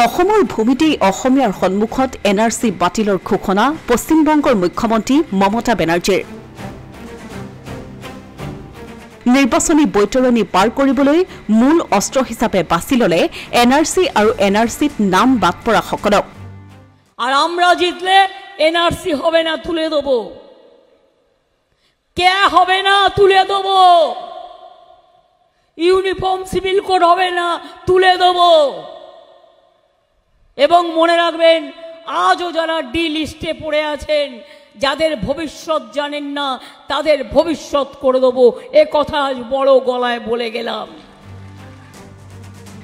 অসমৰ ভূমিতেই অসমীয়াৰ সন্মুখত এনআৰচি বাতিলৰ ঘোষণা পশ্চিমবংগৰ মুখ্যমন্ত্ৰী মমতা বেনাৰ্জীৰ। নিৰ্বাচনী বৈতৰণি পাৰ কৰিবলৈ মূল অস্ত্ৰ হিচাপে বাছি ললে এনআৰচি আৰু এনআৰচিত নাম বাদ পৰা সকলক। আর আমরা জিতলে এনআরসি হবে না, তুলে দেব। কে হবে না, তুলে দেব। ইউনিফর্ম সিভিল কোড হবে না, তুলে দেব। এবং মনে রাখবেন, আজও যারা ডি লিস্টে পড়ে আছেন, যাদের ভবিষ্যৎ জানেন না, তাদের ভবিষ্যৎ করে দেব, এ কথা আজ বড় গলায় বলে গেলাম।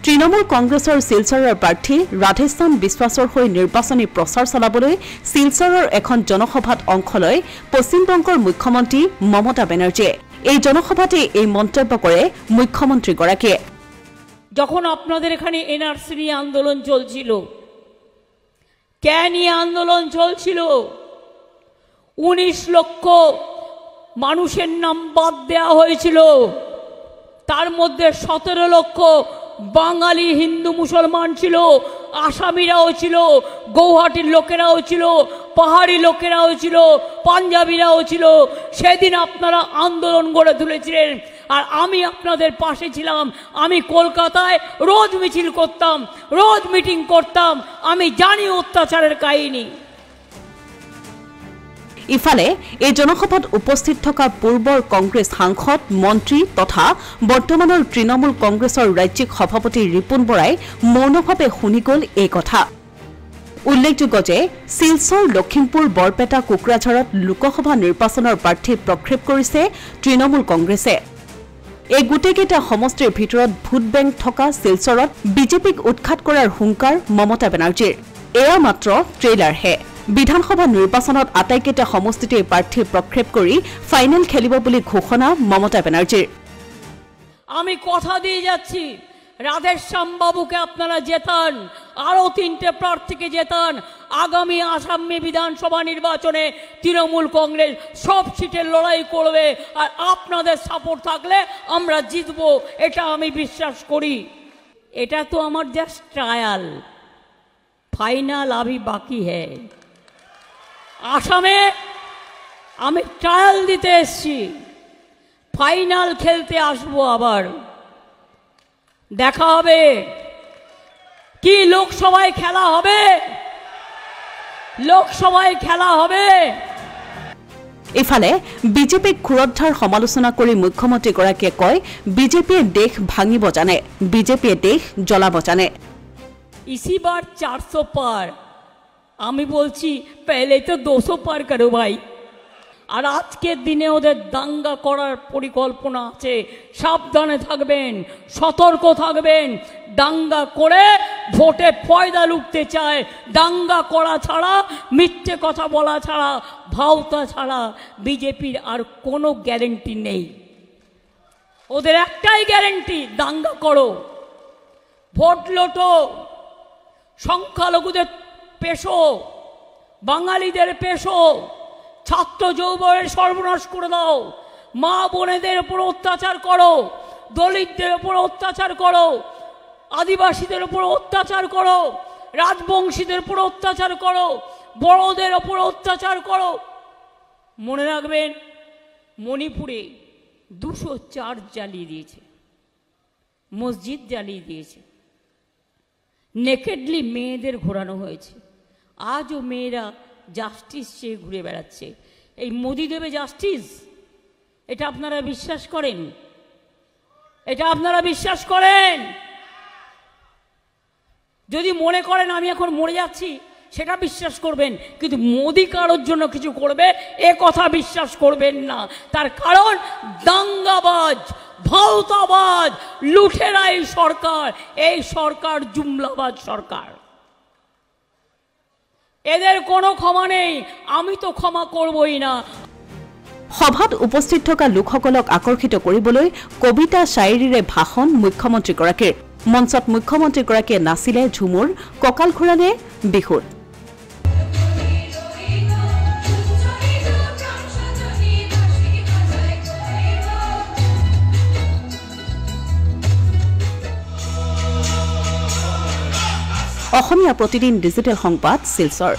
তৃণমূল কংগ্ৰেছৰ শিলচৰৰ প্ৰাৰ্থী ৰাধেশ্যাম বিশ্বাসৰ হৈ নিৰ্বাচনী প্ৰচাৰ চলাবলৈ শিলচৰৰ এখন জনসভাত অংশ লয় পশ্চিমবংগৰ মুখ্যমন্ত্ৰী মমতা বেনাৰ্জীয়ে। এই জনসভাতে এই মন্তব্য কৰে মুখ্যমন্ত্ৰীগৰাকীয়ে। যখন আপনাদের এখানে এনআরসি নিয়ে আন্দোলন চলছিল, কে নিয়ে আন্দোলন চলছিল? 19 লক্ষ মানুষের নাম বাদ দেওয়া হয়েছিল। তার মধ্যে 17 লক্ষ বাঙালি হিন্দু মুসলমান ছিল, আসামিরাও ছিল, গৌহাটির লোকেরাও ছিল, পাহাড়ি লোকেরাও ছিল, পাঞ্জাবিরাও ছিল। সেদিন আপনারা আন্দোলন গড়ে তুলেছিলেন, আর আমি আপনাদের পাশে ছিলাম। আমি কলকাতায় রোজ মিছিল করতাম, রোজ মিটিং করতাম। আমি জানি অত্যাচারের কাহিনী। ইফালে এই জনসভাত উপস্থিত থকা পূৰ্বৰ কংগ্ৰেছ সাংসদ মন্ত্ৰী তথা বৰ্তমানৰ তৃণমূল কংগ্ৰেছৰ ৰাজ্যিক সভাপতি ৰিপুণ বৰাই মৌনভাৱে শুনি গ'ল এই কথা। উল্লেখযোগ্য যে শিলচৰ, লখিমপুৰ, বৰপেটা, কোকৰাঝাৰত লোকসভা নিৰ্বাচনৰ প্ৰাৰ্থী প্ৰক্ষেপ কৰিছে তৃণমূল কংগ্ৰেছে। এই গোটেইকেইটা সমষ্টিৰ ভিতৰত ভোট বেংক থকা শিলচৰত বিজেপিক উৎখাত কৰাৰ হুংকাৰ মমতা বেনাৰ্জীৰ। এয়া মাত্ৰ ট্ৰেইলাৰহে। বিধানসভা নিৰ্বাচনত আটাইকেইটা সমষ্টিতে প্ৰাৰ্থী প্ৰক্ষেপ কৰি ফাইনেল খেলিব বুলি ঘোষণা মমতা বেনাৰ্জীৰ। আমি কথা দিয়ে যাচ্ছি, রাধেশ্যাম বাবুকে আপনারা জেতান, আরো 3টে প্রার্থীকে জেতান। আগামী আসামে বিধানসভা নির্বাচনে তৃণমূল কংগ্রেস সব সিটের লড়াই করবে, আর আপনাদের সাপোর্ট থাকলে আমরা জিতবো, এটা আমি বিশ্বাস করি। এটা তো আমার জাস্ট ট্রায়াল, ফাইনাল আভি বাকি হ্যায়। আসামে আমি ট্রায়াল দিতে এসছি, ফাইনাল খেলতে আসবো আবার। দেখা হবে কি লোকসভায় খেলা হবে, লোকসভায় খেলা হবে। ইফালে বিজেপিক ক্ষুৰদ্ধাৰ সমালোচনা কৰি মুখ্যমন্ত্ৰীগৰাকীয়ে কয়, বিজেপিয়ে দেশ ভাঙিব জানে, বিজেপিয়ে দেশ জ্বলাব জানে। इसी बार 400 पार, আমি বলছি पहले तो 200 पार करो भाई। আর আজকের দিনে ওদের দাঙ্গা করার পরিকল্পনা আছে। সাবধানে থাকবেন, সতর্ক থাকবেন। দাঙ্গা করে ভোটে ফয়দা লুটতে চায়। দাঙ্গা করা ছাড়া, মিথ্যে কথা বলা ছাড়া, ভাওতা ছাড়া বিজেপির আর কোনো গ্যারেন্টি নেই। ওদের একটাই গ্যারেন্টি, দাঙ্গা করো, ভোট লোটো, সংখ্যালঘুদের পেশো, বাঙালিদের পেশো, ছাত্র যৌবনের সর্বনাশ করে দাও, মা বোনেদের উপর অত্যাচার করো, দলিতদের উপর অত্যাচার করো, আদিবাসীদের উপর অত্যাচার করো, রাজবংশীদের উপর অত্যাচার করো, বড়দের উপর অত্যাচার করো। মনে রাখবেন, মণিপুরে 200 চার্চ জ্বালিয়ে দিয়েছে, মসজিদ জ্বালিয়ে দিয়েছে, নেকেডলি মেয়েদের ঘোরানো হয়েছে। আজও মেয়েরা জাস্টিস চেয়ে ঘুরে বেড়াচ্ছে। এই মোদি দেবে জাস্টিস? এটা আপনারা বিশ্বাস করেন? এটা আপনারা বিশ্বাস করেন? যদি মনে করেন আমি এখন মরে যাচ্ছি, সেটা বিশ্বাস করবেন, কিন্তু মোদি কারোর জন্য কিছু করবে এ কথা বিশ্বাস করবেন না। তার কারণ দাঙ্গাবাজ, ভাওতাবাজ, লুঠেরা এই সরকার। এই সরকার জুমলাবাজ সরকার। এদের কোনো ক্ষমা নেই, আমি তো ক্ষমা করবই না। সভাত উপস্থিত থকা লোকসকলক আকৰ্ষিত কৰিবলৈ কবিতা শায়েৰীৰে ভাষণ মুখ্যমন্ত্ৰীগৰাকীৰ। মঞ্চত মুখ্যমন্ত্ৰীগৰাকীয়ে নাচিলে ঝুমুৰ, কঁকাল ঘূৰালে বিহুত। অসমীয়া প্ৰতিদিন ডিজিটেল সংবাদ শিলচৰ।